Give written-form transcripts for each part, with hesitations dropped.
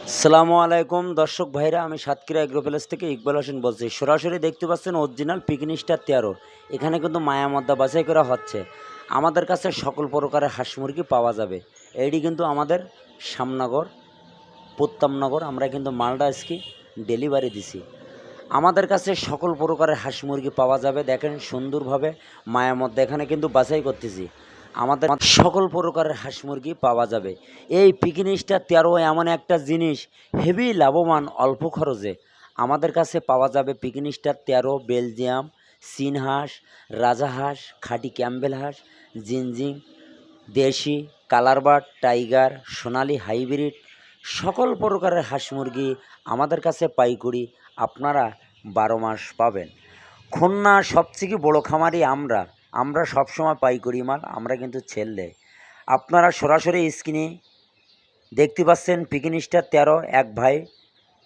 আসসালামু আলাইকুম দর্শক ভাইরা, আমি সাতক্ষীরা এগ্রো প্যালেস থেকে ইকবাল হোসেন বলছি। সরাসরি দেখতে পাচ্ছেন অরিজিনাল পিকনি স্টার 13। এখানে কিন্তু মায়া মদ্দা বাছাই করা হচ্ছে। আমাদের কাছে সকল প্রকারের হাঁস মুরগি পাওয়া যাবে। এইটি কিন্তু আমাদের শ্যামনগর প্রতাপনগর, আমরা কিন্তু মালটা আজকে ডেলিভারি দিছি। আমাদের কাছে সকল প্রকারের হাঁস মুরগি পাওয়া যাবে। দেখেন সুন্দরভাবে মায়া মদ্দা এখানে কিন্তু বাছাই করতেছি। আমাদের সকল প্রকারের হাঁস মুরগি পাওয়া যাবে। এই পিকনি স্টার 13 এমন একটা জিনিস, হেভি লাভবান অল্প খরচে। আমাদের কাছে পাওয়া যাবে পিকনি স্টার 13, বেলজিয়াম, চীন হাঁস, রাজাহাঁস, খাঁটি ক্যাম্বেল হাঁস, জিনজিং, দেশি, কালারবার্ড, টাইগার, সোনালি হাইব্রিড সকল প্রকারের হাঁস মুরগি আমাদের কাছে পাইকারি আপনারা 12 মাস পাবেন। খুলনা সবথেকে বড় খামারি আমরা সবসময় পাইকারি মাল আমরা কিন্তু ছেল দেয়। আপনারা সরাসরি স্ক্রিনে দেখতে পাচ্ছেন পিকনি স্টার 13 এক ভাই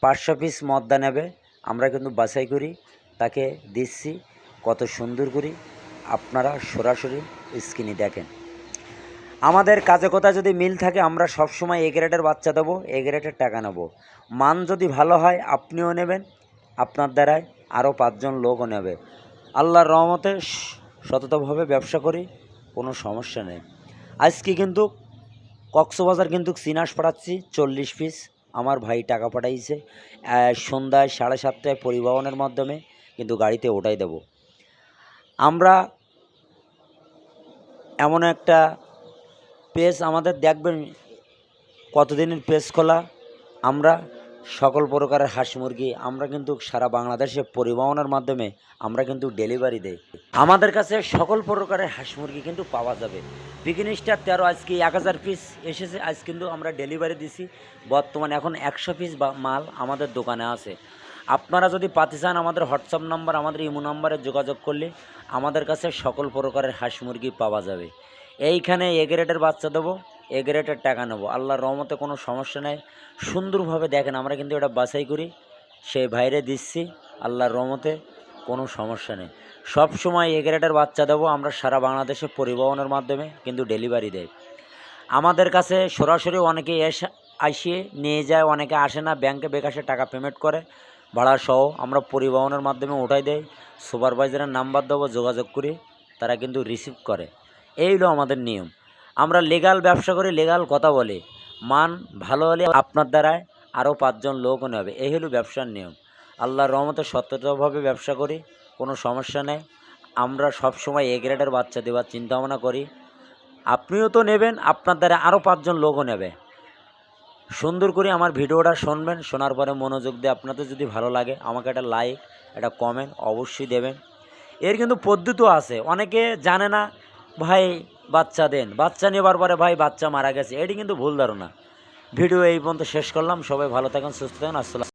500 পিস মদ্দা নেবে। আমরা কিন্তু বাছাই করি তাকে দিচ্ছি কত সুন্দর করি। আপনারা সরাসরি স্ক্রিনে দেখেন। আমাদের কাজে কথা যদি মিল থাকে আমরা সবসময় এ গ্রেডের বাচ্চা দেবো, এ গ্রেডের টাকা নেব। মান যদি ভালো হয় আপনিও নেবেন, আপনার দ্বারায় আরও 5 জন লোকও নেবে। আল্লাহর রহমতে সততভাবে ব্যবসা করি, কোনো সমস্যা নেই। আজকে কিন্তু কক্সবাজার কিন্তু চিনাস পাঠাচ্ছি 40 পিস। আমার ভাই টাকা পাঠাইছে, সন্ধ্যায় 7:30টায় পরিবহনের মাধ্যমে কিন্তু গাড়িতে ওঠাই দেব। আমরা এমন একটা পেজ আমাদের দেখবেন কতদিনের পেজ খোলা। আমরা সকল প্রকারের হাঁস মুরগি আমরা কিন্তু সারা বাংলাদেশে পরিবহনের মাধ্যমে আমরা কিন্তু ডেলিভারি দেই। আমাদের কাছে সকল প্রকারের হাঁস মুরগি কিন্তু পাওয়া যাবে। পিকনি স্টার 13 আজকে 1000 পিস এসেছে, আজ কিন্তু আমরা ডেলিভারি দিছি। বর্তমানে এখন 100 পিস মাল আমাদের দোকানে আছে। আপনারা যদি পাতে চান আমাদের হোয়াটসঅ্যাপ নাম্বার, আমাদের ইমো নাম্বারে যোগাযোগ করলে আমাদের কাছে সকল প্রকারের হাঁস মুরগি পাওয়া যাবে। এইখানে এ গ্রেডের বাচ্চা দেবো, এ গ্রেডের টাকা নেবো। আল্লাহর রহমতে কোনো সমস্যা নেই। সুন্দরভাবে দেখেন আমরা কিন্তু এটা বাছাই করি, সেই বাইরে দিচ্ছি। আল্লাহর রহমতে কোনো সমস্যা নেই। সব সময় এ গ্রেডের বাচ্চা দেবো আমরা সারা বাংলাদেশে পরিবহনের মাধ্যমে কিন্তু ডেলিভারি দেয়। আমাদের কাছে সরাসরি অনেকে আসিয়ে নিয়ে যায়, অনেকে আসে না, ব্যাংকে বিকাশে টাকা পেমেন্ট করে ভাড়া সহ আমরা পরিবহনের মাধ্যমে উঠাই দেয়। সুপারভাইজারের নাম্বার দেবো, যোগাযোগ করি, তারা কিন্তু রিসিভ করে। এই হলো আমাদের নিয়ম। আমরা লিগ্যাল ব্যবসা করি, লিগ্যাল কথা বলি। মান ভালো হলে আপনার দ্বারায় আরও 5 জন লোকও নেবে। এই হলো ব্যবসার নিয়ম। আল্লাহর রহমতে সত্যতাভাবে ব্যবসা করি, কোনো সমস্যা নেই। আমরা সব সময় এ গ্রেডের বাচ্চা দেওয়ার চিন্তাভাবনা করি। আপনিও তো নেবেন, আপনার দ্বারা আরও 5 জন লোকও নেবে। সুন্দর করে আমার ভিডিওটা শুনবেন, শোনার পরে মনোযোগ দিয়ে আপনাদের যদি ভালো লাগে আমাকে একটা লাইক, একটা কমেন্ট অবশ্যই দেবেন। এর কিন্তু পদ্ধতিও আছে, অনেকে জানে না ভাই বাচ্চা দেন, বাচ্চা নেবার পরে ভাই বাচ্চা মারা গেছে, এটি কিন্তু ভুল ধারণা। ভিডিও এই পর্যন্ত শেষ করলাম। সবাই ভালো থাকুন, সুস্থ থাকুন। আসসালাম।